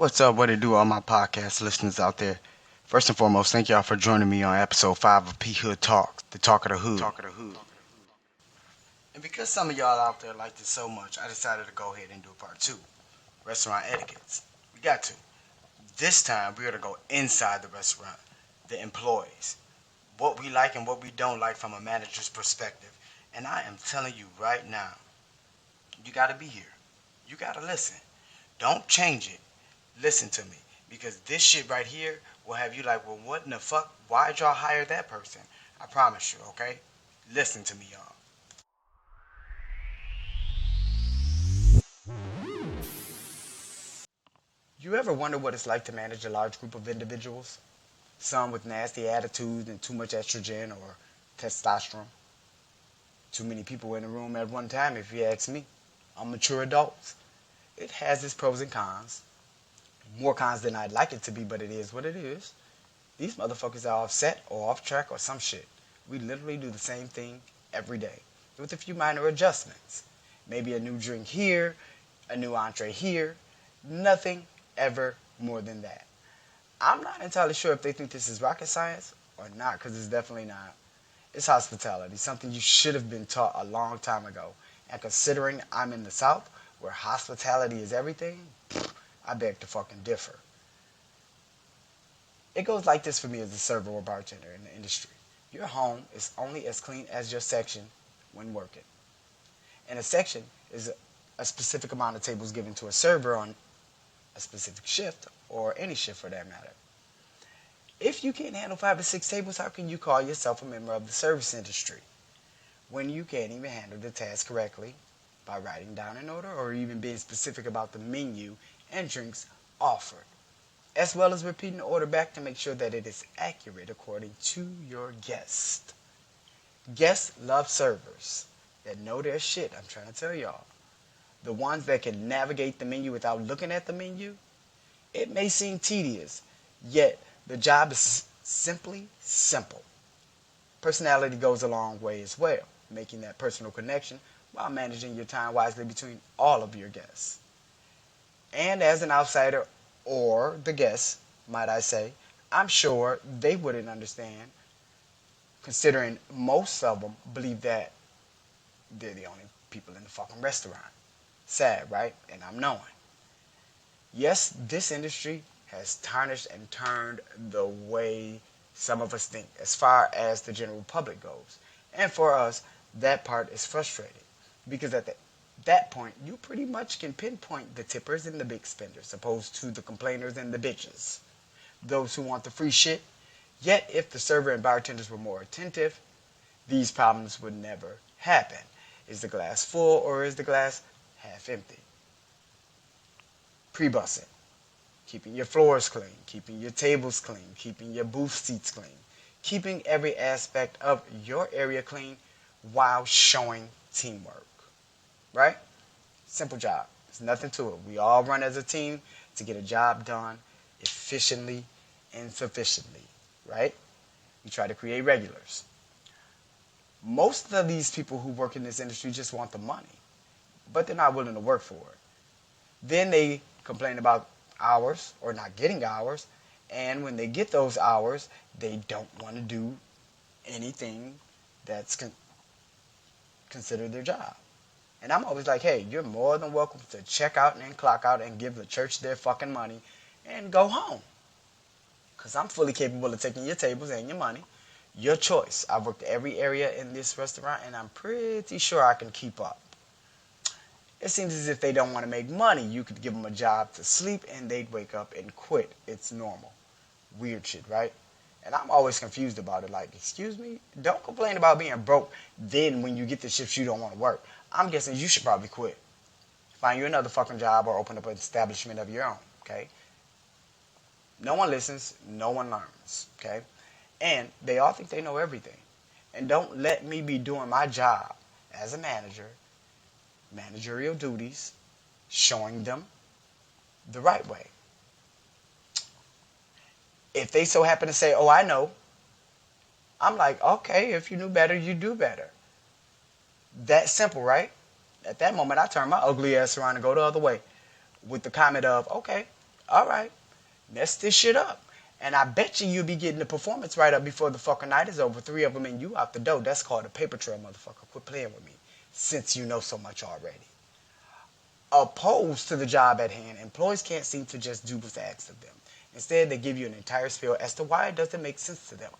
What's up? What it do, all my podcast listeners out there? First and foremost, thank y'all for joining me on episode 5 of P Hood Talks, the talk of the hood. And because some of y'all out there like this so much, I decided to go ahead and do part 2, restaurant etiquettes. We got to. This time, we're going to go inside the restaurant, the employees, what we like and what we don't like from a manager's perspective. And I am telling you right now, you got to be here. You got to listen. Don't change it. Listen to me. Because this shit right here will have you like, well, what in the fuck? Why'd y'all hire that person? I promise you, okay? Listen to me, y'all. You ever wonder what it's like to manage a large group of individuals? Some with nasty attitudes and too much estrogen or testosterone. Too many people in the room at one time, if you ask me. Mature adults. It has its pros and cons. More cons than I'd like it to be, but it is what it is. These motherfuckers are offset or off track or some shit. We literally do the same thing every day with a few minor adjustments. Maybe a new drink here, a new entree here. Nothing ever more than that. I'm not entirely sure if they think this is rocket science or not, because it's definitely not. It's hospitality, something you should have been taught a long time ago. And considering I'm in the South, where hospitality is everything, I beg to fucking differ. It goes like this for me as a server or bartender in the industry. Your home is only as clean as your section when working. And a section is a specific amount of tables given to a server on a specific shift, or any shift for that matter. If you can't handle 5 to 6 tables, how can you call yourself a member of the service industry when you can't even handle the task correctly by writing down an order or even being specific about the menu and drinks offered, as well as repeating the order back to make sure that it is accurate according to your guest. Guests love servers that know their shit, I'm trying to tell y'all. The ones that can navigate the menu without looking at the menu. It may seem tedious, yet the job is simply simple. Personality goes a long way as well, making that personal connection while managing your time wisely between all of your guests. And as an outsider, or the guests, might I say, I'm sure they wouldn't understand, considering most of them believe that they're the only people in the fucking restaurant. Sad, right? And I'm knowing. Yes, this industry has tarnished and turned the way some of us think as far as the general public goes. And for us, that part is frustrating because at that point, you pretty much can pinpoint the tippers and the big spenders opposed to the complainers and the bitches. Those who want the free shit. Yet, if the server and bartenders were more attentive, these problems would never happen. Is the glass full or is the glass half empty? Pre-bussing. Keeping your floors clean, keeping your tables clean, keeping your booth seats clean, keeping every aspect of your area clean while showing teamwork. Right? Simple job. There's nothing to it. We all run as a team to get a job done efficiently and sufficiently. Right? We try to create regulars. Most of these people who work in this industry just want the money, but they're not willing to work for it. Then they complain about hours or not getting hours, and when they get those hours, they don't want to do anything that's considered their job. And I'm always like, hey, you're more than welcome to check out and clock out and give the church their fucking money and go home. Because I'm fully capable of taking your tables and your money. Your choice. I've worked every area in this restaurant, and I'm pretty sure I can keep up. It seems as if they don't want to make money. You could give them a job to sleep and they'd wake up and quit. It's normal. Weird shit, right? And I'm always confused about it. Like, excuse me? Don't complain about being broke. Then when you get the shifts you don't want to work. I'm guessing you should probably quit. Find you another fucking job or open up an establishment of your own, okay? No one listens. No one learns, okay? And they all think they know everything. And don't let me be doing my job as a manager, managerial duties, showing them the right way. If they so happen to say, oh, I know, I'm like, okay, if you knew better, you do better. That simple, right? At that moment, I turn my ugly ass around and go the other way with the comment of, okay, All right, mess this shit up. And I bet you'll be getting the performance right up before the fucking night is over. 3 of them and you out the door. That's called a paper trail, motherfucker. Quit playing with me since you know so much already. Opposed to the job at hand, employees can't seem to just do what's asked of them. Instead, they give you an entire spiel as to why it doesn't make sense to them.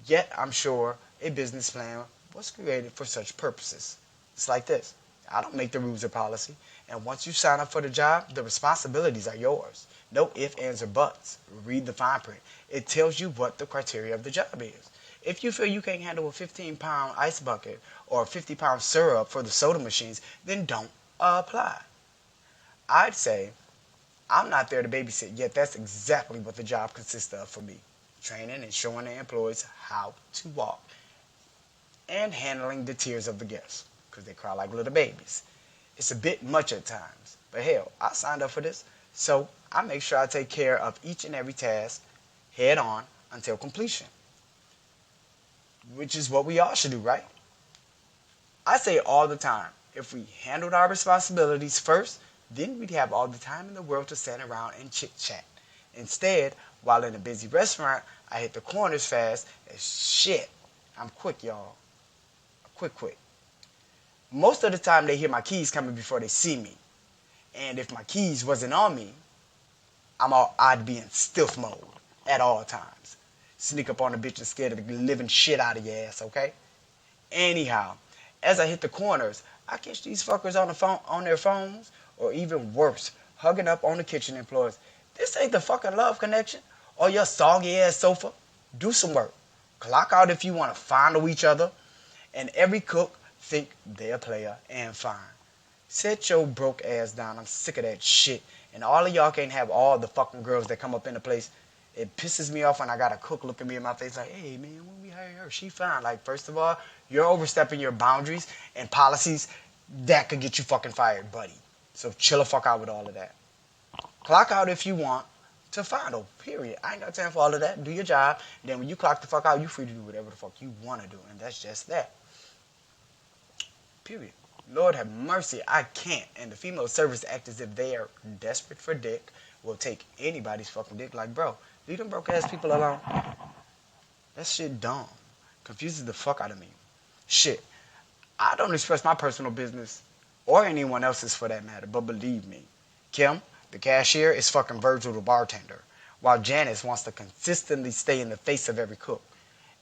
Yet, I'm sure a business plan was created for such purposes. It's like this. I don't make the rules or policy, and once you sign up for the job, the responsibilities are yours. No ifs, ands, or buts. Read the fine print. It tells you what the criteria of the job is. If you feel you can't handle a 15-pound ice bucket or a 50-pound syrup for the soda machines, then don't apply. I'd say I'm not there to babysit, yet that's exactly what the job consists of for me. Training and showing the employees how to walk and handling the tears of the guests because they cry like little babies. It's a bit much at times, but hell, I signed up for this, so I make sure I take care of each and every task head on until completion, which is what we all should do, right? I say all the time, if we handled our responsibilities first, then we'd have all the time in the world to stand around and chit-chat. Instead, while in a busy restaurant, I hit the corners fast as shit. I'm quick, y'all. Quick. Most of the time, they hear my keys coming before they see me. And if my keys wasn't on me, I'd be in stealth mode at all times. Sneak up on a bitch and scare the living shit out of your ass, okay? Anyhow, as I hit the corners, I catch these fuckers on the phone, on their phones, or even worse, hugging up on the kitchen employees. This ain't the fucking love connection or your soggy ass sofa. Do some work. Clock out if you want to fondle each other, and every cook think they're a player and fine. Set your broke ass down. I'm sick of that shit. And all of y'all can't have all the fucking girls that come up in the place. It pisses me off when I got a cook looking me in my face like, hey man, when we hire her, she fine. Like, first of all, you're overstepping your boundaries and policies that could get you fucking fired, buddy. So chill the fuck out with all of that. Clock out if you want to fondle, period. I ain't got time for all of that. Do your job. Then when you clock the fuck out, you free to do whatever the fuck you want to do. And that's just that. Period. Lord have mercy, I can't. And the female servers act as if they are desperate for dick, will take anybody's fucking dick. Like, bro, leave them broke ass people alone. That shit dumb. Confuses the fuck out of me. Shit. I don't express my personal business, or anyone else's for that matter, but believe me, Kim, the cashier, is fucking Virgil the bartender, while Janice wants to consistently stay in the face of every cook.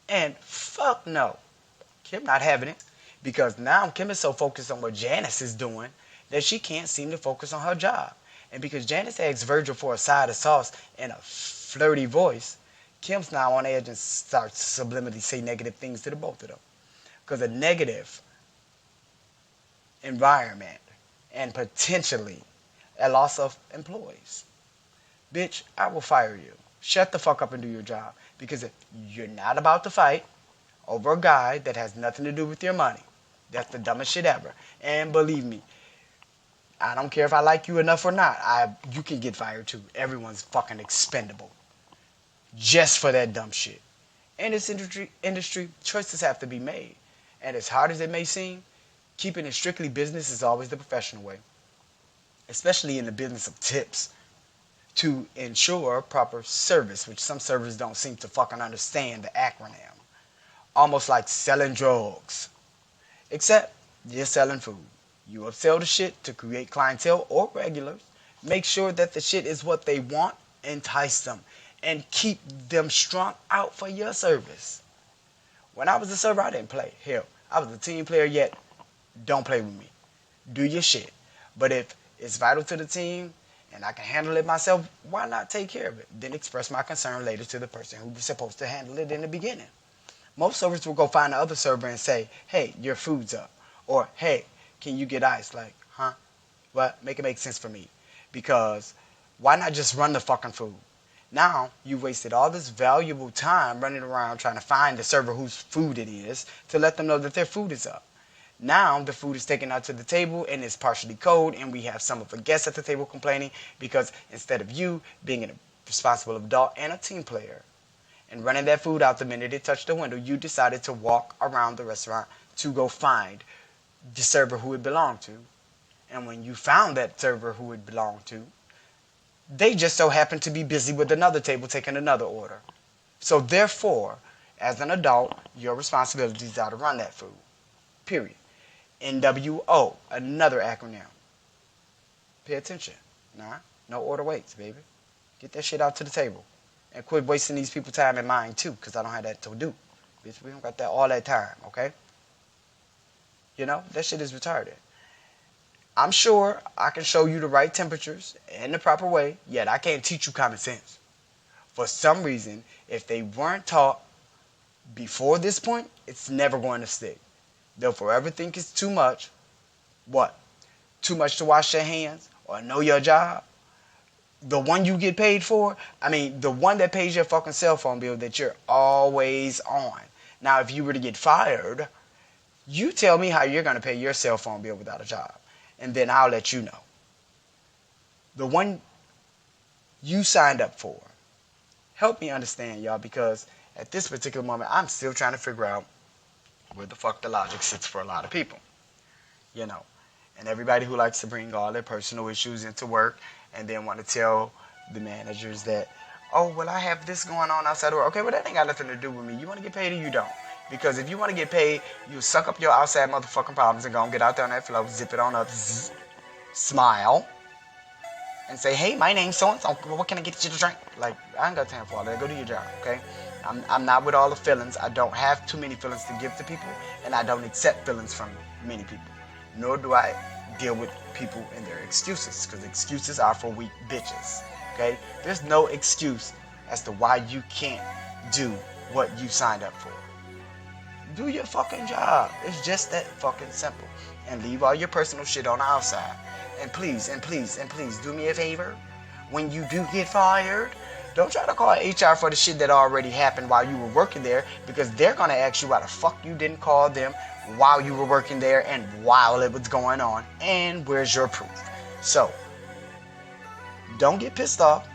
And fuck no, Kim not having it, because now Kim is so focused on what Janice is doing that she can't seem to focus on her job. And because Janice asks Virgil for a side of sauce in a flirty voice, Kim's now on edge and starts to subliminally say negative things to the both of them. Because a negative environment and potentially a loss of employees. Bitch, I will fire you. Shut the fuck up and do your job. Because if you're not about to fight over a guy that has nothing to do with your money, that's the dumbest shit ever. And believe me, I don't care if I like you enough or not. You can get fired too. Everyone's fucking expendable. Just for that dumb shit. In this industry, choices have to be made. And as hard as it may seem, keeping it strictly business is always the professional way. Especially in the business of tips. To ensure proper service, which some servers don't seem to fucking understand the acronym. Almost like selling drugs. Except you're selling food. You upsell the shit to create clientele or regulars. Make sure that the shit is what they want. Entice them. And keep them strung out for your service. When I was a server, I didn't play. Hell, I was a team player, yet don't play with me. Do your shit. But if it's vital to the team and I can handle it myself, why not take care of it? Then express my concern later to the person who was supposed to handle it in the beginning. Most servers will go find the other server and say, hey, your food's up. Or, hey, can you get ice? Like, huh? What? Make it make sense for me. Because why not just run the fucking food? Now, you wasted all this valuable time running around trying to find the server whose food it is to let them know that their food is up. Now, the food is taken out to the table and it's partially cold, and we have some of the guests at the table complaining because instead of you being a responsible adult and a team player and running that food out the minute it touched the window, you decided to walk around the restaurant to go find the server who it belonged to. And when you found that server who it belonged to, They just so happen to be busy with another table taking another order. So therefore, as an adult, your responsibilities are to run that food. Period. NWO, another acronym. Pay attention. Nah, no order waits, baby. Get that shit out to the table. And quit wasting these people's time and mine too, because I don't have that to do. Bitch, we don't got that all that time, okay? You know, that shit is retarded. I'm sure I can show you the right temperatures and the proper way, yet I can't teach you common sense. For some reason, if they weren't taught before this point, it's never going to stick. They'll forever think it's too much. What? Too much to wash your hands or know your job? The one you get paid for? I mean, the one that pays your fucking cell phone bill that you're always on. Now, if you were to get fired, you tell me how you're going to pay your cell phone bill without a job. And then I'll let you know. The one you signed up for. Help me understand, y'all, because at this particular moment, I'm still trying to figure out where the fuck the logic sits for a lot of people. You know. And everybody who likes to bring all their personal issues into work and then want to tell the managers that, oh, well, I have this going on outside of work. Okay, well, that ain't got nothing to do with me. You want to get paid or you don't? Because if you want to get paid, you suck up your outside motherfucking problems and go and get out there on that floor, zip it on up, smile, and say, hey, my name's so-and-so. What can I get you to drink? Like, I ain't got time for all that. Go do your job, okay? I'm not with all the feelings. I don't have too many feelings to give to people, and I don't accept feelings from many people. Nor do I deal with people and their excuses, because excuses are for weak bitches, okay? There's no excuse as to why you can't do what you signed up for. Do your fucking job. It's just that fucking simple. And leave all your personal shit on the outside. And please, and please, and please, do me a favor. When you do get fired, don't try to call HR for the shit that already happened while you were working there, because they're going to ask you why the fuck you didn't call them while you were working there and while it was going on. And where's your proof? So, don't get pissed off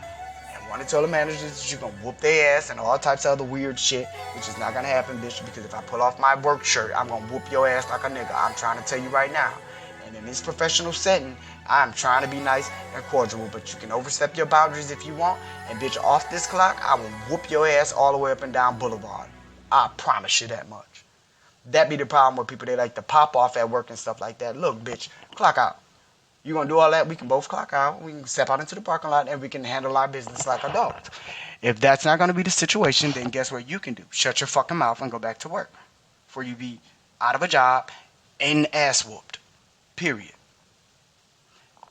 and want to tell the managers that you're going to whoop their ass and all types of other weird shit, which is not going to happen, bitch, because if I pull off my work shirt, I'm going to whoop your ass like a nigga. I'm trying to tell you right now. And in this professional setting, I'm trying to be nice and cordial, but you can overstep your boundaries if you want, and bitch, off this clock, I will whoop your ass all the way up and down Boulevard. I promise you that much. That be the problem with people. They like to pop off at work and stuff like that. Look, bitch, clock out. You gonna do all that? We can both clock out. We can step out into the parking lot and we can handle our business like adults. If that's not gonna be the situation, then guess what you can do? Shut your fucking mouth and go back to work. Before you be out of a job and ass whooped. Period.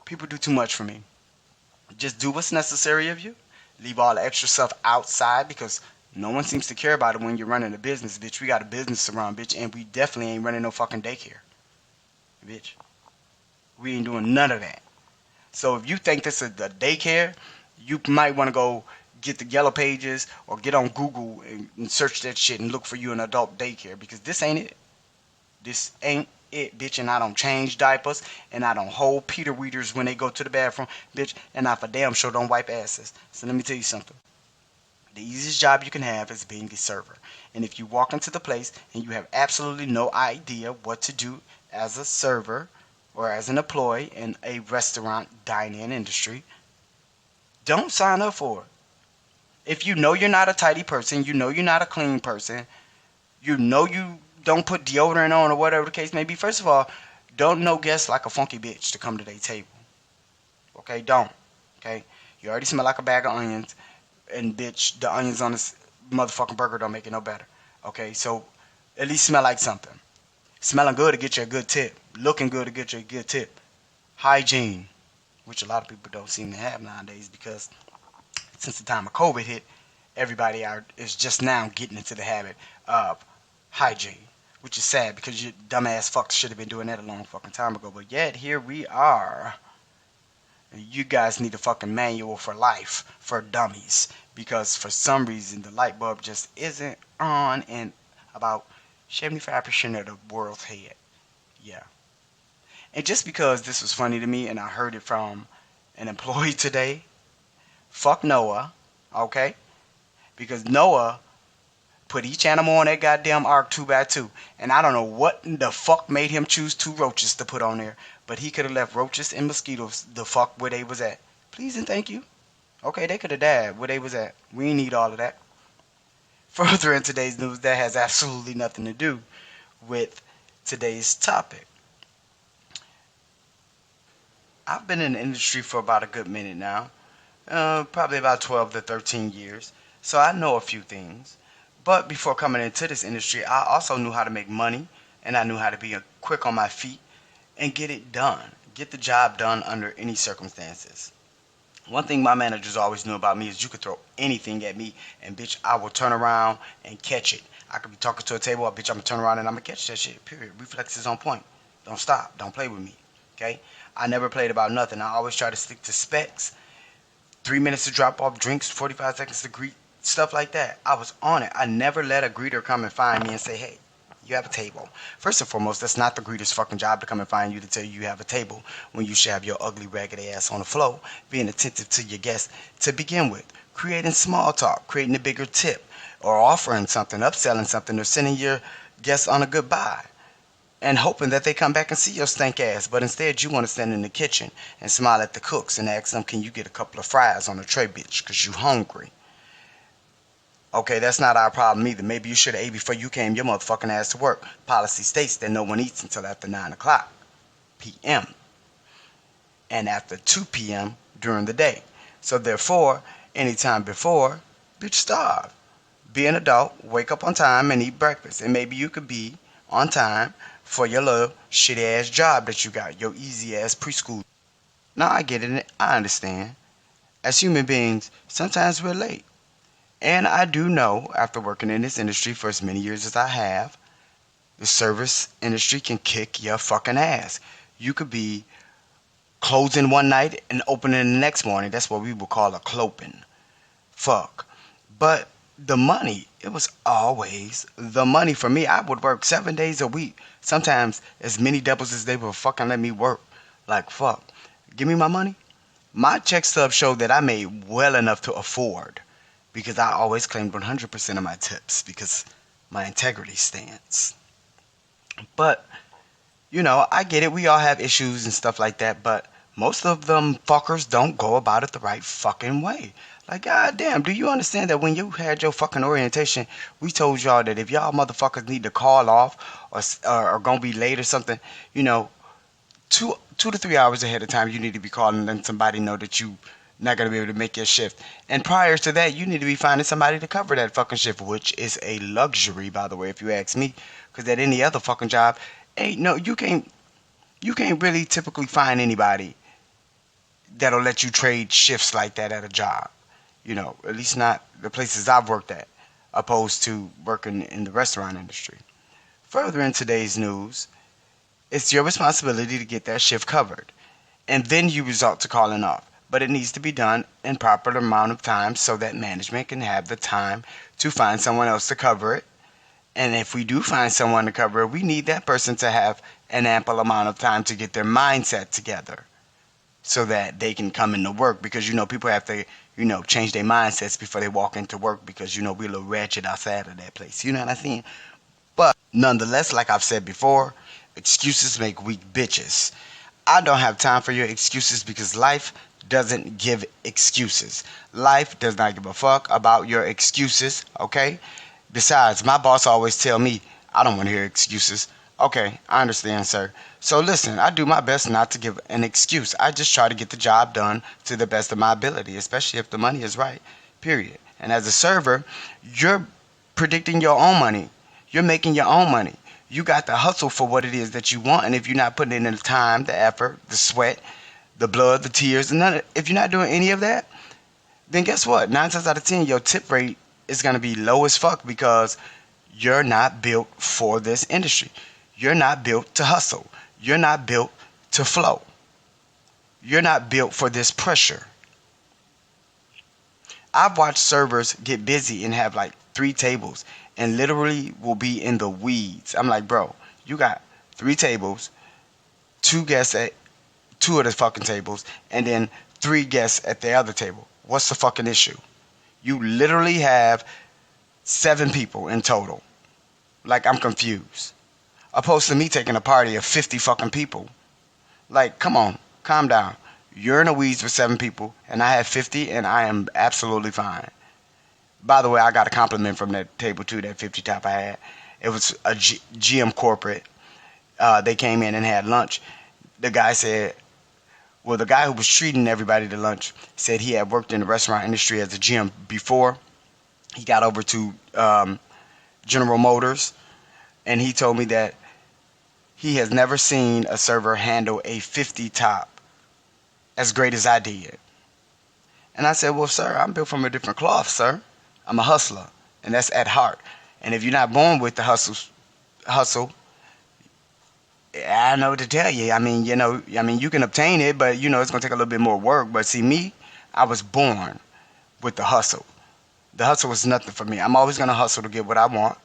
People do too much for me. Just do what's necessary of you. Leave all the extra stuff outside, because no one seems to care about it when you're running a business, bitch. We got a business to run, bitch, and we definitely ain't running no fucking daycare, bitch. We ain't doing none of that. So if you think this is a daycare, you might want to go get the yellow pages or get on Google and search that shit and look for you an adult daycare, because this ain't it. This ain't it, bitch. And I don't change diapers, and I don't hold Peter Weeders when they go to the bathroom, bitch, and I for damn sure don't wipe asses. So let me tell you something. The easiest job you can have is being a server. And if you walk into the place and you have absolutely no idea what to do as a server or as an employee in a restaurant dine-in industry, don't sign up for it. If you know you're not a tidy person, you know you're not a clean person, you know you don't put deodorant on or whatever the case may be, first of all, don't no guests like a funky bitch to come to their table. Okay, don't. Okay? You already smell like a bag of onions. And bitch, the onions on this motherfucking burger don't make it no better. Okay, so at least smell like something. Smelling good to get you a good tip. Looking good to get you a good tip. Hygiene, which a lot of people don't seem to have nowadays, because since the time of COVID hit, everybody is just now getting into the habit of hygiene, which is sad, because you dumbass fucks should have been doing that a long fucking time ago. But yet here we are. You guys need a fucking manual for life for dummies, because for some reason the light bulb just isn't on in about 75% of the world's head. Yeah. And just because this was funny to me and I heard it from an employee today, fuck Noah, okay? Because Noah put each animal on that goddamn ark 2x2. And I don't know what the fuck made him choose 2 roaches to put on there. But he could have left roaches and mosquitoes the fuck where they was at. Please and thank you. Okay, they could have died where they was at. We ain't need all of that. Further in today's news, that has absolutely nothing to do with today's topic. I've been in the industry for about a good minute now, probably about 12 to 13 years, so I know a few things. But before coming into this industry, I also knew how to make money, and I knew how to be quick on my feet and get it done, get the job done under any circumstances. One thing my managers always knew about me is you could throw anything at me, and bitch, I will turn around and catch it. I could be talking to a table, bitch, I'm gonna turn around and I'm gonna catch that shit. Period. Reflexes on point. Don't stop. Don't play with me. Okay? I never played about nothing. I always try to stick to specs. 3 minutes to drop off drinks, 45 seconds to greet, stuff like that. I was on it. I never let a greeter come and find me and say, hey, you have a table. First and foremost, that's not the greeter's fucking job to come and find you to tell you you have a table when you should have your ugly, raggedy ass on the floor, being attentive to your guests to begin with, creating small talk, creating a bigger tip, or offering something, upselling something, or sending your guests on a goodbye and hoping that they come back and see your stank ass. But instead, you want to stand in the kitchen and smile at the cooks and ask them, can you get a couple of fries on the tray, bitch, because you hungry. Okay, that's not our problem either. Maybe you should have ate before you came your motherfucking ass to work. Policy states that no one eats until after 9 o'clock p.m. and after 2 p.m. during the day. So therefore, anytime before, bitch, starve. Be an adult, wake up on time and eat breakfast. And maybe you could be on time for your little shitty ass job that you got, your easy ass preschool. Now I get it, I understand. As human beings, sometimes we're late. And I do know, after working in this industry for as many years as I have, the service industry can kick your fucking ass. You could be closing one night and opening the next morning. That's what we would call a cloping. Fuck. But the money, it was always the money for me. I would work 7 days a week, sometimes as many doubles as they would fucking let me work. Like, fuck. Give me my money. My check stub showed that I made well enough to afford because I always claimed 100% of my tips because my integrity stance. But, I get it. We all have issues and stuff like that, but most of them fuckers don't go about it the right fucking way. Like, goddamn, do you understand that when you had your fucking orientation, we told y'all that if y'all motherfuckers need to call off or gonna be late or something, you know, 2 to 3 hours ahead of time, you need to be calling and letting somebody know that you not gonna be able to make your shift. And prior to that, you need to be finding somebody to cover that fucking shift, which is a luxury, by the way, if you ask me. Because at any other fucking job, ain't no, you can't really typically find anybody that'll let you trade shifts like that at a job. At least not the places I've worked at, opposed to working in the restaurant industry. Further in today's news, it's your responsibility to get that shift covered, and then you resort to calling off. But it needs to be done in proper amount of time so that management can have the time to find someone else to cover it. And if we do find someone to cover it, we need that person to have an ample amount of time to get their mindset together so that they can come into work, because people have to change their mindsets before they walk into work, because we're a little ratchet outside of that place, you know what I'm saying? But nonetheless, like I've said before, excuses make weak bitches. I don't have time for your excuses because life doesn't give excuses. Life does not give a fuck about your excuses, okay? Besides, my boss always tell me I don't want to hear excuses. Okay, I understand, sir. So listen, I do my best not to give an excuse. I just try to get the job done to the best of my ability, especially if the money is right. Period. And as a server, you're predicting your own money. You're making your own money. You got to hustle for what it is that you want, and if you're not putting in the time, the effort, the sweat, the blood, the tears, and if you're not doing any of that, then guess what? 9 times out of 10, your tip rate is going to be low as fuck because you're not built for this industry. You're not built to hustle. You're not built to flow. You're not built for this pressure. I've watched servers get busy and have like 3 tables and literally will be in the weeds. I'm like, bro, you got 3 tables, 2 guests at 2 of the fucking tables, and then 3 guests at the other table. What's the fucking issue? You literally have 7 people in total. Like, I'm confused. Opposed to me taking a party of 50 fucking people. Like, come on, calm down. You're in a weeds with 7 people, and I have 50, and I am absolutely fine. By the way, I got a compliment from that table too, that 50 top I had. It was a GM corporate. They came in and had lunch. The guy said, well, the guy who was treating everybody to lunch said he had worked in the restaurant industry as a GM before. He got over to General Motors, and he told me that he has never seen a server handle a 50 top as great as I did. And I said, well, sir, I'm built from a different cloth, sir. I'm a hustler, and that's at heart. And if you're not born with the hustle, I know what to tell you. You can obtain it, but it's gonna take a little bit more work. But see, me, I was born with the hustle. The hustle was nothing for me. I'm always gonna hustle to get what I want.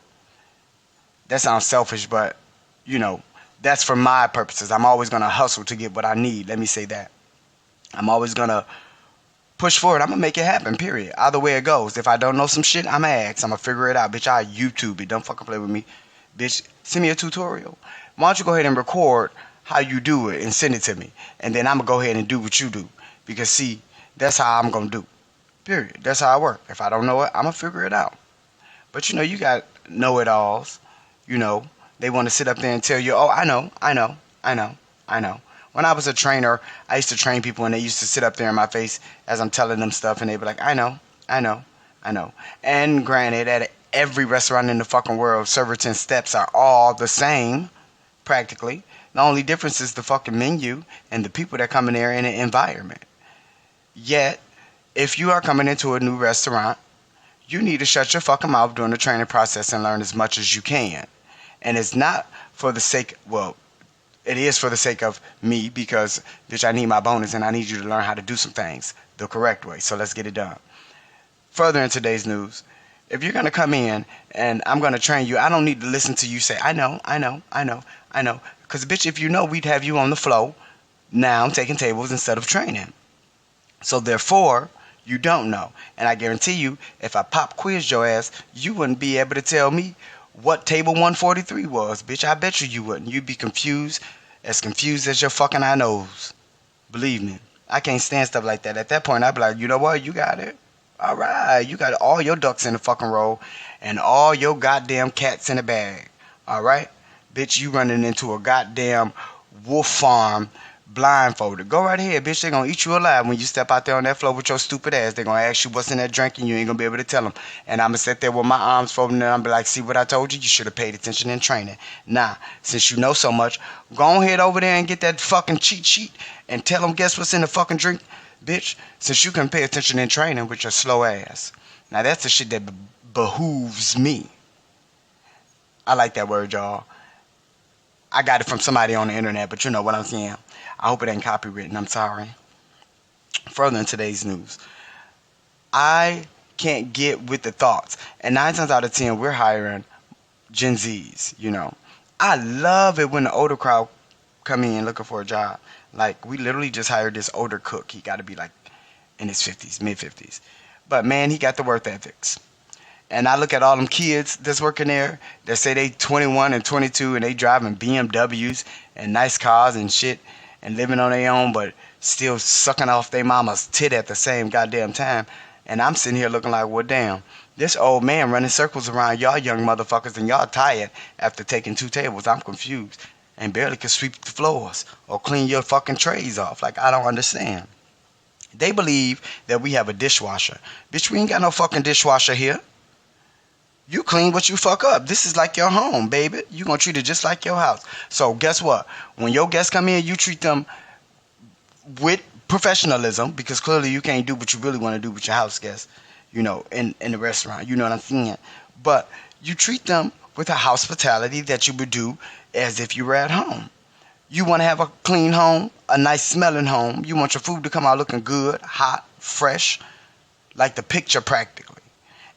That sounds selfish, but you know, that's for my purposes. I'm always gonna hustle to get what I need. Let me say that. I'm always gonna push forward. I'm gonna make it happen. Period. Either way it goes. If I don't know some shit, I'ma ask. I'ma figure it out, bitch. I YouTube it. Don't fucking play with me, bitch. Send me a tutorial. Why don't you go ahead and record how you do it and send it to me, and then I'ma go ahead and do what you do. Because see, that's how I'm gonna do. Period. That's how I work. If I don't know it, I'ma figure it out. But you got know-it-alls. You know, they want to sit up there and tell you, oh, I know, I know, I know, I know. When I was a trainer, I used to train people and they used to sit up there in my face as I'm telling them stuff and they'd be like, I know, I know, I know. And granted, at every restaurant in the fucking world, Serverton steps are all the same, practically. The only difference is the fucking menu and the people that come in there and the environment. Yet, if you are coming into a new restaurant, you need to shut your fucking mouth during the training process and learn as much as you can. And it's not for the sake, well, it is for the sake of me because, bitch, I need my bonus and I need you to learn how to do some things the correct way. So let's get it done. Further in today's news, if you're going to come in and I'm going to train you, I don't need to listen to you say, I know, I know, I know, I know. Because, bitch, if you know, we'd have you on the flow now taking tables instead of training. So therefore, you don't know. And I guarantee you, if I pop quiz your ass, you wouldn't be able to tell me what table 143 was. Bitch, I bet you wouldn't. You'd be confused as your fucking eye nose. Believe me. I can't stand stuff like that. At that point, I'd be like, you know what? You got it. All right. You got all your ducks in the fucking row and all your goddamn cats in the bag. All right? Bitch, you running into a goddamn wolf farm blindfolded. Go right ahead, bitch. They're going to eat you alive when you step out there on that floor with your stupid ass. They're going to ask you what's in that drink and you ain't going to be able to tell them. And I'm going to sit there with my arms folded and I'm going to be like, see what I told you? You should have paid attention in training. Nah, since you know so much, go ahead over there and get that fucking cheat sheet and tell them guess what's in the fucking drink, bitch. Since you can pay attention in training with your slow ass. Now that's the shit that behooves me. I like that word, y'all. I got it from somebody on the internet, but you know what I'm saying. I hope it ain't copywritten. I'm sorry. Further in today's news, I can't get with the thoughts. And 9 times out of 10, we're hiring Gen Zs, I love it when the older crowd come in looking for a job. Like, we literally just hired this older cook. He got to be like in his 50s, mid 50s. But man, he got the work ethics. And I look at all them kids that's working there that say they 21 and 22 and they driving BMWs and nice cars and shit and living on their own but still sucking off their mama's tit at the same goddamn time. And I'm sitting here looking like, well, damn, this old man running circles around y'all young motherfuckers and y'all tired after taking 2 tables. I'm confused and barely can sweep the floors or clean your fucking trays off. Like, I don't understand. They believe that we have a dishwasher. Bitch, we ain't got no fucking dishwasher here. You clean what you fuck up. This is like your home, baby. You gonna treat it just like your house. So guess what? When your guests come in, you treat them with professionalism because clearly you can't do what you really want to do with your house guests, in the restaurant. You know what I'm saying? But you treat them with a hospitality that you would do as if you were at home. You want to have a clean home, a nice smelling home. You want your food to come out looking good, hot, fresh, like the picture practically.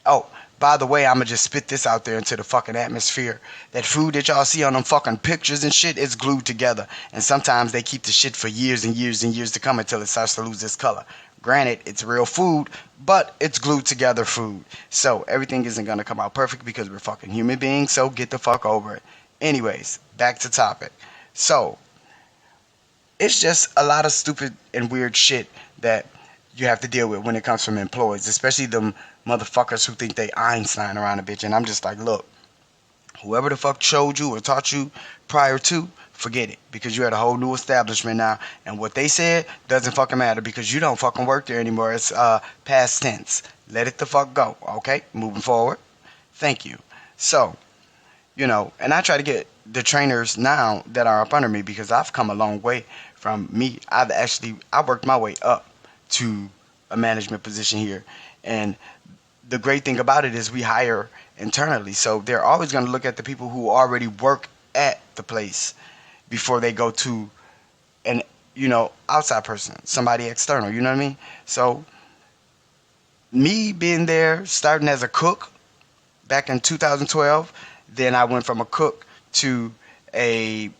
Oh, by the way, I'ma just spit this out there into the fucking atmosphere. That food that y'all see on them fucking pictures and shit is glued together. And sometimes they keep the shit for years and years and years to come until it starts to lose its color. Granted, it's real food, but it's glued together food. So everything isn't gonna come out perfect because we're fucking human beings, so get the fuck over it. Anyways, back to topic. So, it's just a lot of stupid and weird shit that you have to deal with when it comes from employees, especially them motherfuckers who think they Einstein around a bitch. And I'm just like, look, whoever the fuck showed you or taught you prior to, forget it. Because you're at a whole new establishment now. And what they said doesn't fucking matter because you don't fucking work there anymore. It's past tense. Let it the fuck go. Okay? Moving forward. Thank you. So, and I try to get the trainers now that are up under me because I've come a long way from me. I worked my way up to a management position here. And the great thing about it is we hire internally. So they're always going to look at the people who already work at the place before they go to an outside person, somebody external, you know what I mean? So me being there starting as a cook back in 2012, then I went from a cook to a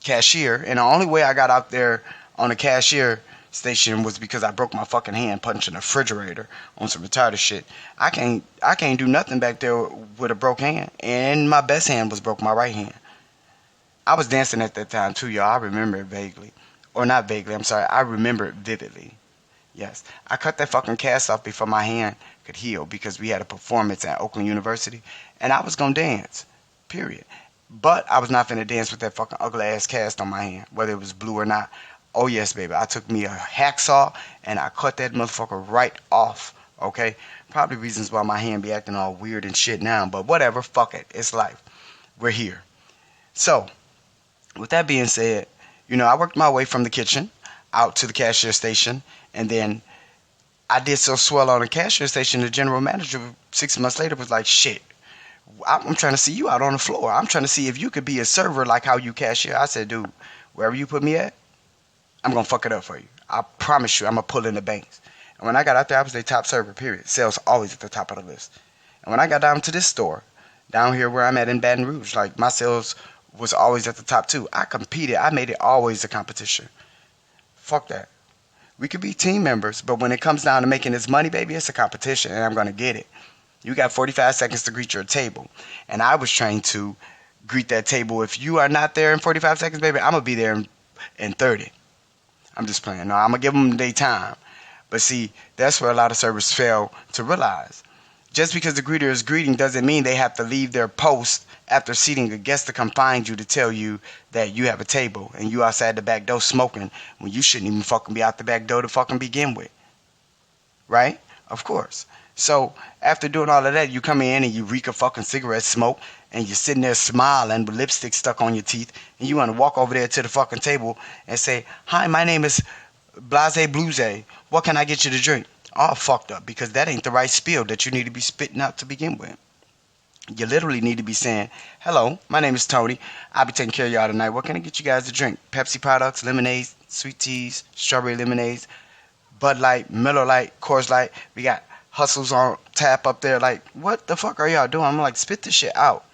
cashier, and the only way I got out there on a cashier station was because I broke my fucking hand punching a refrigerator on some retarded shit. I can't do nothing back there with a broke hand, and my best hand was broke, my right hand. I was dancing at that time too, y'all. I remember it vaguely, or not vaguely. I'm sorry, I remember it vividly. Yes, I cut that fucking cast off before my hand could heal because we had a performance at Oakland University, and I was gonna dance. Period. But I was not finna dance with that fucking ugly ass cast on my hand, whether it was blue or not. Oh yes, baby. I took me a hacksaw and I cut that motherfucker right off. Okay? Probably reasons why my hand be acting all weird and shit now, but whatever. Fuck it. It's life. We're here. So, with that being said, I worked my way from the kitchen out to the cashier station, and then I did so swell on the cashier station. The general manager 6 months later was like, "Shit, I'm trying to see you out on the floor. I'm trying to see if you could be a server like how you cashier." I said, "Dude, wherever you put me at, I'm gonna fuck it up for you. I promise you, I'm gonna pull in the banks." And when I got out there, I was their top server. Period. Sales always at the top of the list. And when I got down to this store, down here where I'm at in Baton Rouge, like my sales was always at the top too. I competed. I made it always a competition. Fuck that. We could be team members, but when it comes down to making this money, baby, it's a competition, and I'm gonna get it. You got 45 seconds to greet your table. And I was trained to greet that table. If you are not there in 45 seconds, baby, I'm going to be there in 30. I'm just playing. No, I'm going to give them their time. But see, that's where a lot of servers fail to realize. Just because the greeter is greeting doesn't mean they have to leave their post after seating a guest to come find you to tell you that you have a table and you outside the back door smoking when you shouldn't even fucking be out the back door to fucking begin with. Right? Of course. So after doing all of that, you come in and you reek of fucking cigarette smoke, and you're sitting there smiling with lipstick stuck on your teeth, and you want to walk over there to the fucking table and say, "Hi, my name is Blase Bluze. What can I get you to drink?" All fucked up because that ain't the right spiel that you need to be spitting out to begin with. You literally need to be saying, "Hello, my name is Tony. I'll be taking care of y'all tonight. What can I get you guys to drink? Pepsi products, lemonades, sweet teas, strawberry lemonades, Bud Light, Miller Light, Coors Light. We got Hustles on tap up there. Like, what the fuck are y'all doing?" I'm like, spit this shit out.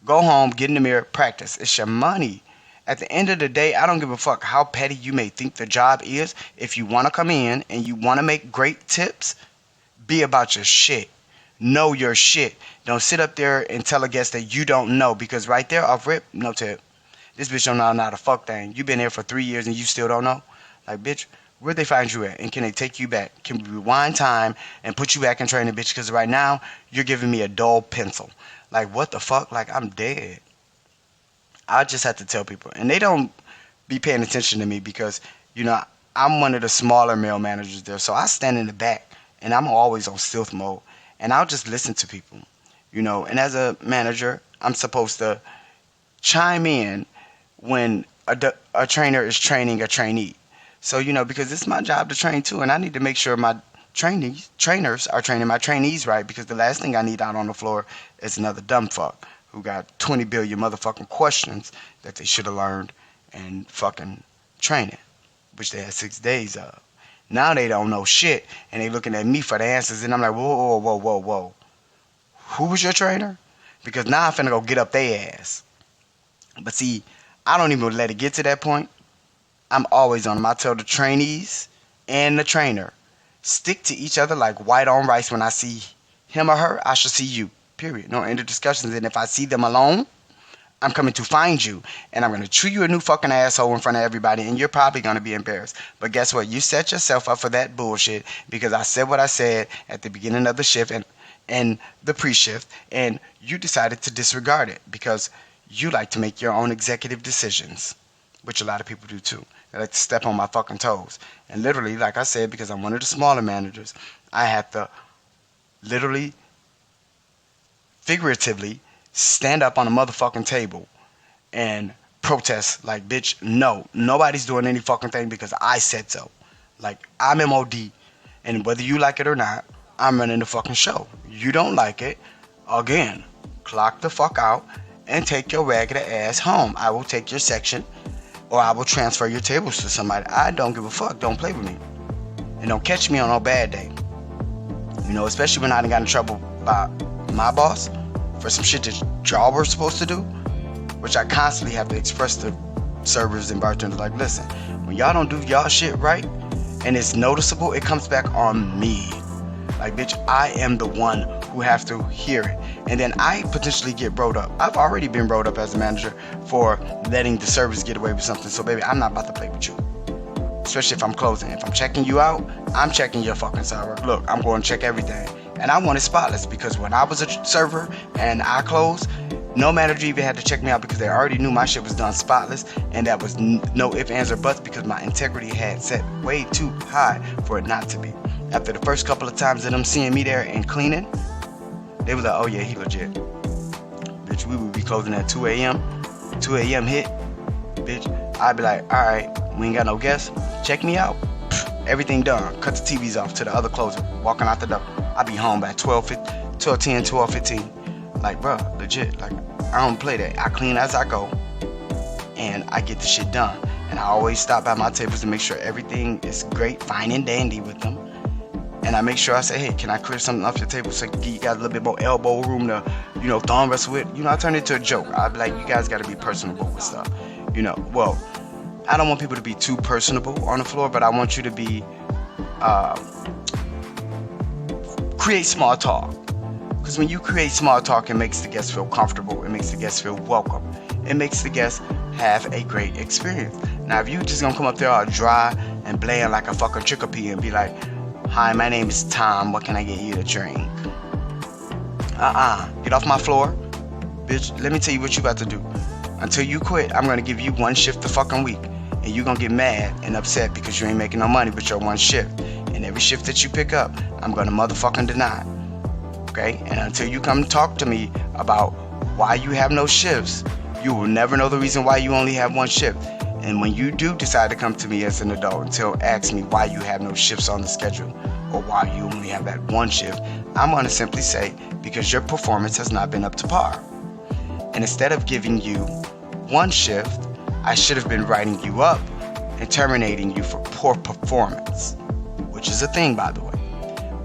Go home, get in the mirror, practice. It's your money. At the end of the day, I don't give a fuck how petty you may think the job is. If you want to come in and you want to make great tips, be about your shit. Know your shit. Don't sit up there and tell a guest that you don't know, because right there, off rip, no tip. This bitch don't know not a fuck thing. You been here for 3 years and you still don't know? Like, bitch, where'd they find you at? And can they take you back? Can we rewind time and put you back in training, bitch? Because right now, you're giving me a dull pencil. Like, what the fuck? Like, I'm dead. I just have to tell people. And they don't be paying attention to me because, you know, I'm one of the smaller male managers there. So I stand in the back and I'm always on stealth mode. And I'll just listen to people, And as a manager, I'm supposed to chime in when a trainer is training a trainee. So, because it's my job to train too, and I need to make sure my trainers are training my trainees right, because the last thing I need out on the floor is another dumb fuck who got 20 billion motherfucking questions that they should have learned in fucking training, which they had 6 days of. Now they don't know shit, and they looking at me for the answers, and I'm like, whoa, whoa, whoa, whoa, whoa. Who was your trainer? Because now I'm finna go get up their ass. But see, I don't even let it get to that point. I'm always on them. I tell the trainees and the trainer, stick to each other like white on rice. When I see him or her, I should see you. Period. No end of discussions. And if I see them alone, I'm coming to find you, and I'm going to treat you a new fucking asshole in front of everybody, and you're probably going to be embarrassed. But guess what? You set yourself up for that bullshit because I said what I said at the beginning of the shift and the pre-shift, and you decided to disregard it because you like to make your own executive decisions, which a lot of people do too. They like to step on my fucking toes. And literally, like I said, because I'm one of the smaller managers, I have to literally, figuratively, stand up on a motherfucking table and protest like, bitch, no, nobody's doing any fucking thing because I said so. Like, I'm MOD, and whether you like it or not, I'm running the fucking show. You don't like it, again, clock the fuck out and take your ragged ass home. I will take your section or I will transfer your tables to somebody. I don't give a fuck. Don't play with me. And don't catch me on no bad day. You know, especially when I done got in trouble by my boss for some shit that y'all were supposed to do, which I constantly have to express to servers and bartenders like, listen, when y'all don't do y'all shit right and it's noticeable, it comes back on me. Like, bitch, I am the one who have to hear it. And then I potentially get brought up. I've already been brought up as a manager for letting the service get away with something. So, baby, I'm not about to play with you. Especially if I'm closing. If I'm checking you out, I'm checking your fucking server. Look, I'm going to check everything. And I want it spotless because when I was a server and I closed, no manager even had to check me out because they already knew my shit was done spotless, and that was no ifs, ands, or buts because my integrity had set way too high for it not to be. After the first couple of times of them seeing me there and cleaning, they was like, oh yeah, he legit. Bitch, we would be closing at 2 a.m. 2 a.m. hit. Bitch, I'd be like, alright, we ain't got no guests. Check me out. Everything done. Cut the TVs off to the other closer. Walking out the door. I'll be home by 12:10, 12:15. Like, bro, legit. Like, I don't play that. I clean as I go. And I get the shit done. And I always stop by my tables to make sure everything is great, fine and dandy with them. And I make sure I say, hey, can I clear something off your table so you guys a little bit more elbow room to, you know, thumb wrestle with? You know, I turn it into a joke. I'd be like, you guys got to be personable with stuff. You know, well, I don't want people to be too personable on the floor, but I want you to be, create small talk. Because when you create small talk, it makes the guests feel comfortable. It makes the guests feel welcome. It makes the guests have a great experience. Now, if you just gonna come up there all dry and bland like a fucking chickpea and be like, hi, my name is Tom, what can I get you to drink? Get off my floor. Bitch, let me tell you what you about to do. Until you quit, I'm gonna give you one shift a fucking week. And you gonna get mad and upset because you ain't making no money but your one shift. And every shift that you pick up, I'm gonna motherfucking deny. Okay? And until you come talk to me about why you have no shifts, you will never know the reason why you only have one shift. And when you do decide to come to me as an adult and ask me why you have no shifts on the schedule or why you only have that one shift, I'm going to simply say, because your performance has not been up to par. And instead of giving you one shift, I should have been writing you up and terminating you for poor performance, which is a thing, by the way.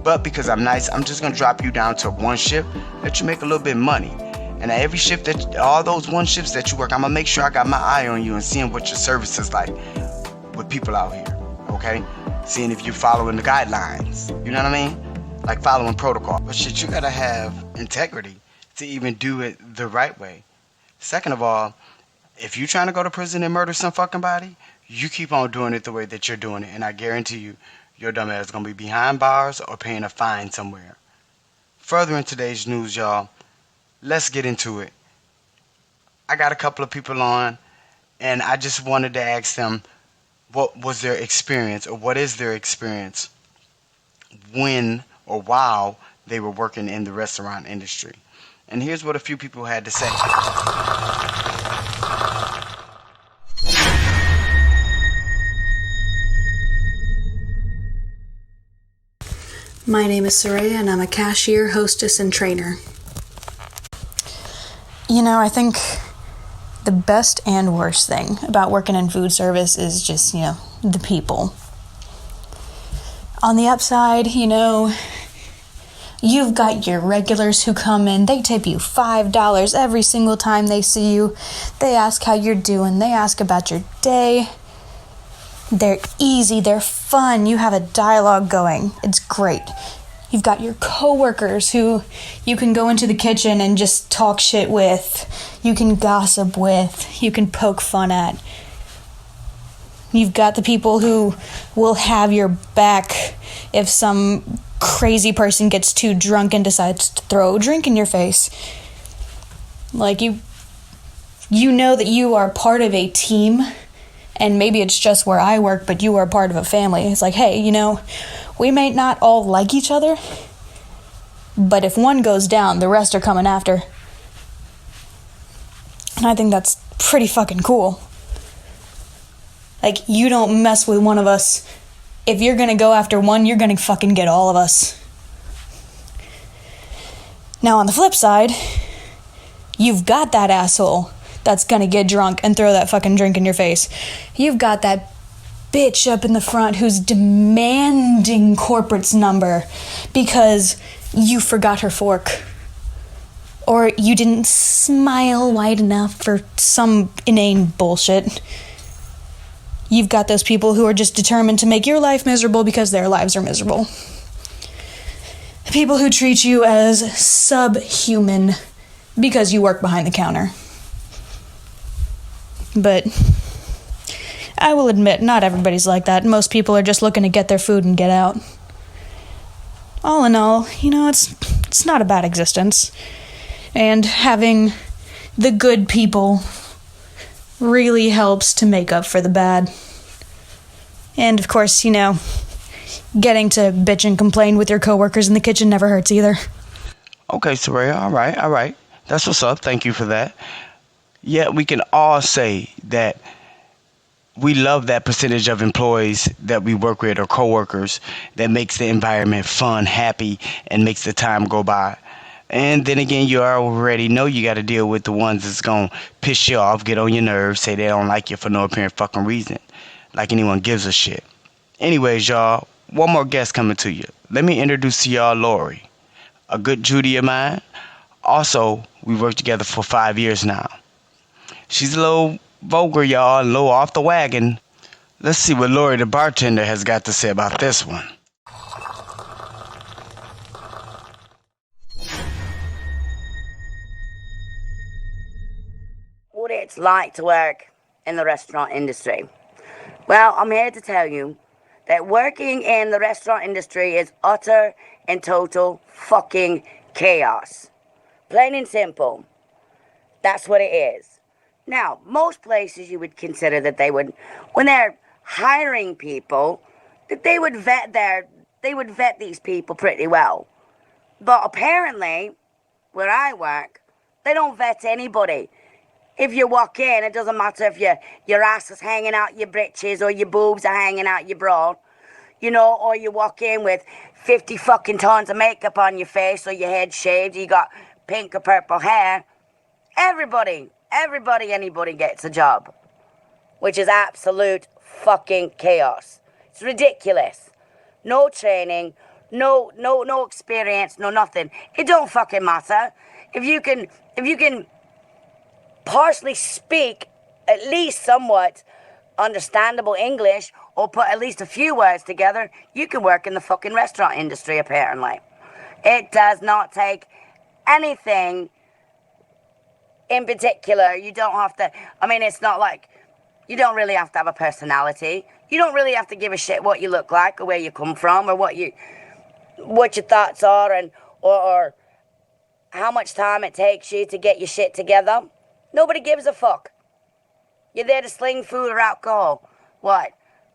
But because I'm nice, I'm just going to drop you down to one shift, let you make a little bit of money. And at every shift all those one shifts that you work, I'm gonna make sure I got my eye on you and seeing what your service is like with people out here, okay? Seeing if you're following the guidelines, you know what I mean? Like following protocol. But shit, you gotta have integrity to even do it the right way. Second of all, if you're trying to go to prison and murder some fucking body, you keep on doing it the way that you're doing it, and I guarantee you, your dumb ass is gonna be behind bars or paying a fine somewhere. Further in today's news, y'all, let's get into it. I got a couple of people on, and I just wanted to ask them what was their experience, or what is their experience when or while they were working in the restaurant industry. And here's what a few people had to say. My name is Soraya, and I'm a cashier, hostess, and trainer. You know, I think the best and worst thing about working in food service is just, the people. On the upside, you've got your regulars who come in. They tip you $5 every single time they see you. They ask how you're doing. They ask about your day. They're easy. They're fun. You have a dialogue going. It's great. You've got your coworkers who you can go into the kitchen and just talk shit with. You can gossip with. You can poke fun at. You've got the people who will have your back if some crazy person gets too drunk and decides to throw a drink in your face. Like, you know that you are part of a team, and maybe it's just where I work, but you are part of a family. It's like, hey, we may not all like each other, but if one goes down, the rest are coming after. And I think that's pretty fucking cool. Like, you don't mess with one of us. If you're gonna go after one, you're gonna fucking get all of us. Now, on the flip side, you've got that asshole that's gonna get drunk and throw that fucking drink in your face. You've got that bitch up in the front who's demanding corporate's number because you forgot her fork. Or you didn't smile wide enough for some inane bullshit. You've got those people who are just determined to make your life miserable because their lives are miserable. People who treat you as subhuman because you work behind the counter. But I will admit, not everybody's like that. Most people are just looking to get their food and get out. All in all, it's not a bad existence. And having the good people really helps to make up for the bad. And of course, getting to bitch and complain with your coworkers in the kitchen never hurts either. Okay, Soraya, all right. That's what's up. Thank you for that. Yeah, we can all say that we love that percentage of employees that we work with or coworkers that makes the environment fun, happy, and makes the time go by. And then again, you already know you got to deal with the ones that's going to piss you off, get on your nerves, say they don't like you for no apparent fucking reason. Like anyone gives a shit. Anyways, y'all, one more guest coming to you. Let me introduce to y'all Lori, a good Judy of mine. Also, we worked together for 5 years now. She's a little vulgar, y'all, a little off the wagon. Let's see what Lori the bartender has got to say about this one. What it's like to work in the restaurant industry. Well, I'm here to tell you that working in the restaurant industry is utter and total fucking chaos. Plain and simple. That's what it is. Now, most places you would consider that they would, when they're hiring people, that they would vet these people pretty well. But apparently, where I work, they don't vet anybody. If you walk in, it doesn't matter if your ass is hanging out your britches or your boobs are hanging out your bra, or you walk in with 50 fucking tons of makeup on your face or your head shaved, you got pink or purple hair. Anybody gets a job, which is absolute fucking chaos. It's ridiculous. No training, no experience, no nothing. It don't fucking matter. If you can partially speak at least somewhat understandable English or put at least a few words together, you can work in the fucking restaurant industry, apparently. It does not take anything in particular. You don't have to, it's not like, you don't really have to have a personality. You don't really have to give a shit what you look like or where you come from or what your thoughts are or how much time it takes you to get your shit together. Nobody gives a fuck. You're there to sling food or alcohol. What?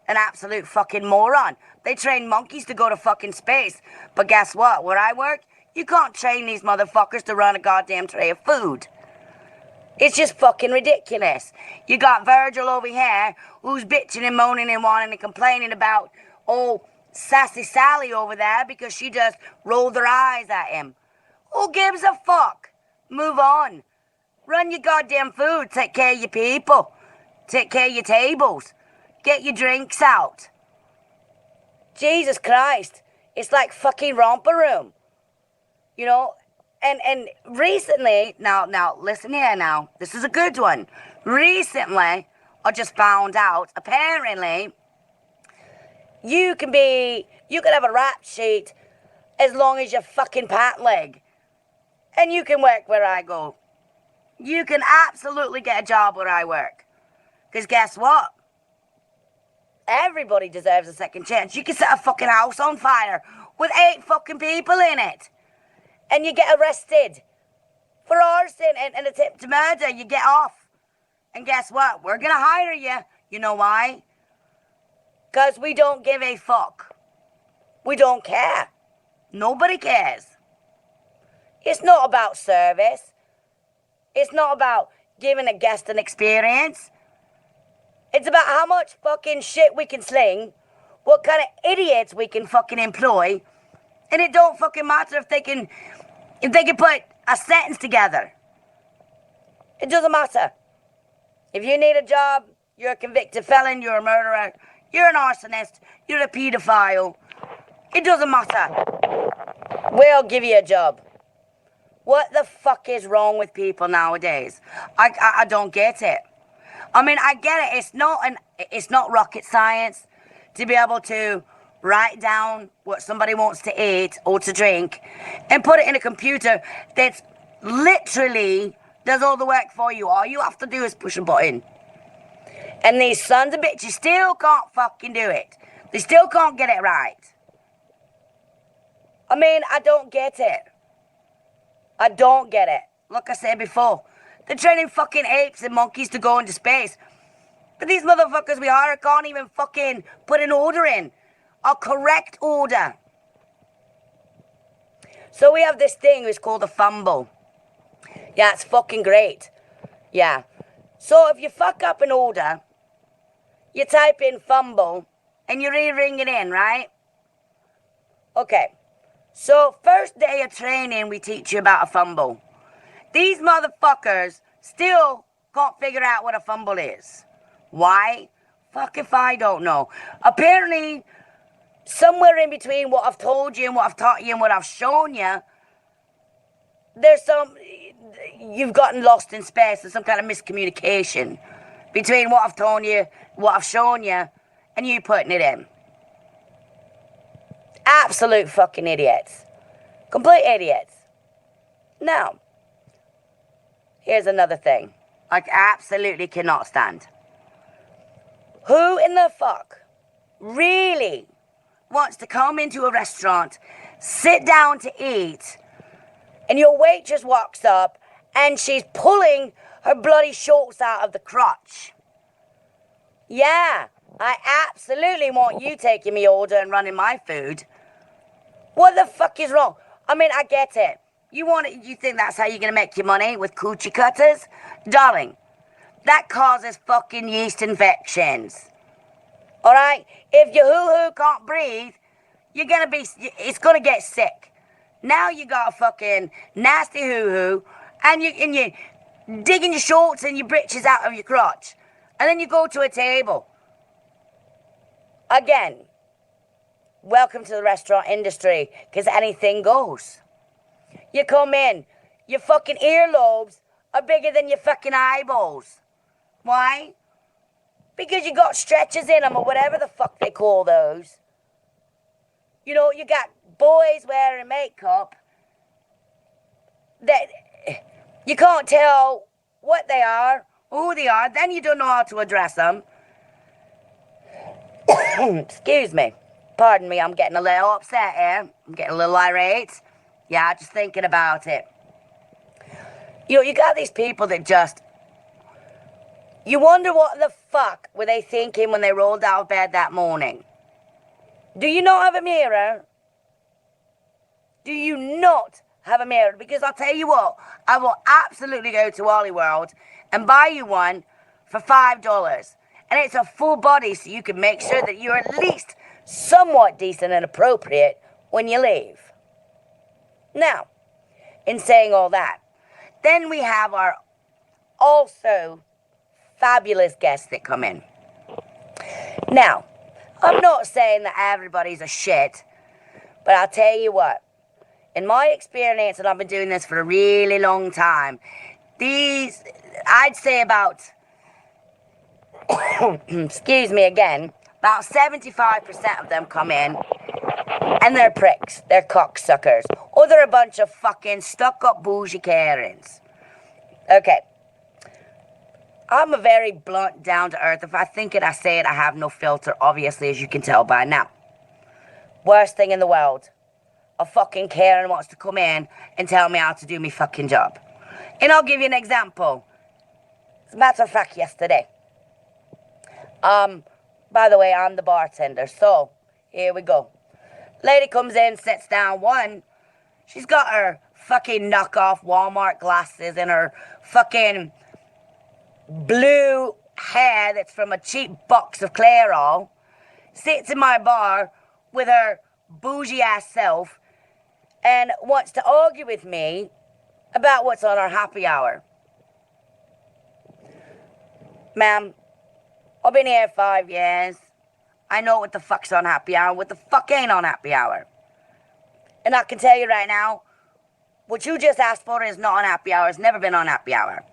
An absolute fucking moron. They train monkeys to go to fucking space. But guess what? Where I work, you can't train these motherfuckers to run a goddamn tray of food. It's just fucking ridiculous. You got Virgil over here who's bitching and moaning and whining and complaining about old Sassy Sally over there because she just rolled her eyes at him. Who gives a fuck? Move on. Run your goddamn food. Take care of your people. Take care of your tables. Get your drinks out. Jesus Christ. It's like fucking romper room. And recently, now listen here now. This is a good one. Recently, I just found out, apparently, you could have a rap sheet as long as you're fucking pant leg. And you can work where I go. You can absolutely get a job where I work. Because guess what? Everybody deserves a second chance. You can set a fucking house on fire with 8 fucking people in it. And you get arrested for arson and attempt to murder. You get off. And guess what? We're going to hire you. You know why? Because we don't give a fuck. We don't care. Nobody cares. It's not about service. It's not about giving a guest an experience. It's about how much fucking shit we can sling, what kind of idiots we can fucking employ, and it don't fucking matter if they can put a sentence together. It doesn't matter. If you need a job, you're a convicted felon, you're a murderer, you're an arsonist, you're a pedophile. It doesn't matter. We'll give you a job. What the fuck is wrong with people nowadays? I don't get it. I mean, I get it. It's not rocket science to be able to write down what somebody wants to eat or to drink and put it in a computer that's literally does all the work for you. All you have to do is push a button. And these sons of bitches still can't fucking do it. They still can't get it right. I mean, I don't get it. I don't get it. Like I said before, they're training fucking apes and monkeys to go into space. But these motherfuckers we hire can't even fucking put an order in. A correct order. So we have this thing which is called a fumble. Yeah, it's fucking great. Yeah. So if you fuck up an order, you type in fumble and you re-ring it in, right? Okay. So first day of training, we teach you about a fumble. These motherfuckers still can't figure out what a fumble is. Why? Fuck if I don't know. Apparently, somewhere in between what I've told you and what I've taught you and what I've shown you, you've gotten lost in space. There's some kind of miscommunication between what I've told you, what I've shown you, and you putting it in. Absolute fucking idiots. Complete idiots. Now, here's another thing I absolutely cannot stand. Who in the fuck really wants to come into a restaurant, sit down to eat, and your waitress walks up and she's pulling her bloody shorts out of the crotch? Yeah, I absolutely want you taking me order and running my food. What the fuck is wrong? I mean, I get it. You think that's how you're going to make your money with coochie cutters? Darling, that causes fucking yeast infections. Alright? If your hoo-hoo can't breathe, it's going to get sick. Now you got a fucking nasty hoo-hoo, and you're digging your shorts and your britches out of your crotch. And then you go to a table. Again, welcome to the restaurant industry, because anything goes. You come in, your fucking earlobes are bigger than your fucking eyeballs. Why? Because you got stretchers in them, or whatever the fuck they call those. You know, you got boys wearing makeup that you can't tell what they are, who they are, then you don't know how to address them. Excuse me. Pardon me, I'm getting a little upset here. I'm getting a little irate. Yeah, just thinking about it. You got these people that just... You wonder what the fuck were they thinking when they rolled out of bed that morning. Do you not have a mirror? Do you not have a mirror? Because I'll tell you what, I will absolutely go to Hollywood and buy you one for $5. And it's a full body, so you can make sure that you're at least somewhat decent and appropriate when you leave. Now, in saying all that, then we have our also fabulous guests that come in. Now, I'm not saying that everybody's a shit, but I'll tell you what, in my experience, and I've been doing this for a really long time, I'd say about, excuse me again, About 75% of them come in and they're pricks. They're cocksuckers. Or they're a bunch of fucking stuck-up bougie Karens. Okay. I'm a very blunt, down-to-earth. If I think it, I say it. I have no filter, obviously, as you can tell by now. Worst thing in the world. A fucking Karen wants to come in and tell me how to do my fucking job. And I'll give you an example. As a matter of fact, yesterday. By the way, I'm the bartender, so here we go. Lady comes in, sits down. One, she's got her fucking knockoff Walmart glasses and her fucking blue hair that's from a cheap box of Clairol. Sits in my bar with her bougie ass self and wants to argue with me about what's on our happy hour. Ma'am, I've been here 5 years. I know what the fuck's on happy hour, what the fuck ain't on happy hour. And I can tell you right now, what you just asked for is not on happy hour. It's never been on happy hour.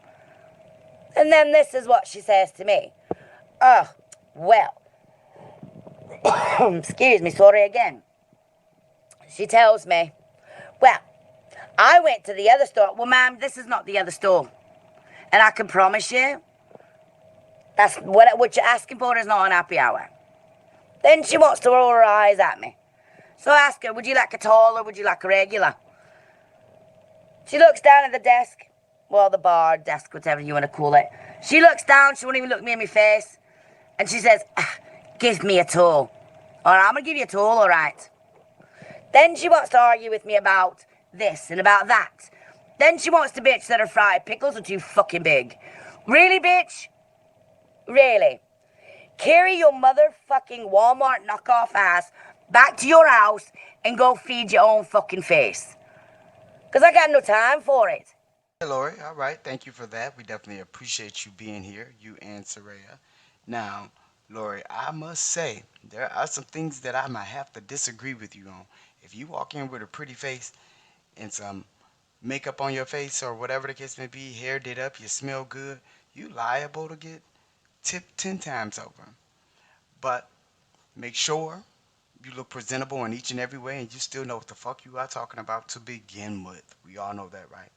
And then this is what she says to me. Oh, well. Excuse me, sorry again. She tells me, well, I went to the other store. Well, ma'am, this is not the other store. And I can promise you, that's what you're asking for is not on happy hour. Then she wants to roll her eyes at me. So I ask her, would you like a tall or would you like a regular? She looks down at the desk. Well, the bar, desk, whatever you want to call it. She looks down, she won't even look me in my face. And she says, give me a tall. All right, I'm going to give you a tall, all right. Then she wants to argue with me about this and about that. Then she wants to bitch that her fried pickles are too fucking big. Really, bitch? Really? Carry your motherfucking Walmart knockoff ass back to your house and go feed your own fucking face. Because I got no time for it. Hey, Lori. All right. Thank you for that. We definitely appreciate you being here, you and Saraya. Now, Lori, I must say, there are some things that I might have to disagree with you on. If you walk in with a pretty face and some makeup on your face or whatever the case may be, hair did up, you smell good, you liable to get tipped 10 times over. But make sure you look presentable in each and every way and you still know what the fuck you are talking about to begin with. We all know that, right?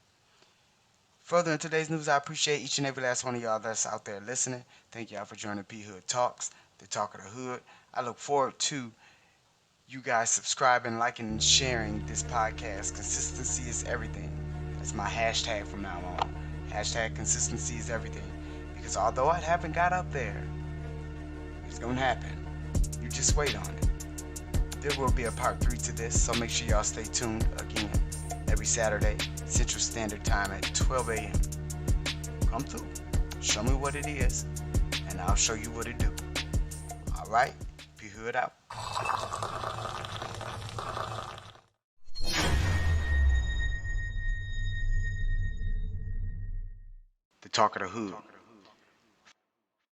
Further in today's news, I appreciate each and every last one of y'all that's out there listening. Thank y'all for joining P Hood Talks, the talk of the hood. I look forward to you guys subscribing, liking, and sharing this podcast. Consistency is everything. That's my hashtag from now on. Hashtag consistency is everything. Because although I haven't got up there, it's going to happen. You just wait on it. There will be a part 3 to this, so make sure y'all stay tuned again every Saturday, Central Standard Time at 12 a.m. Come through. Show me what it is, and I'll show you what it do. All right? P Hood out. The talk of the hood.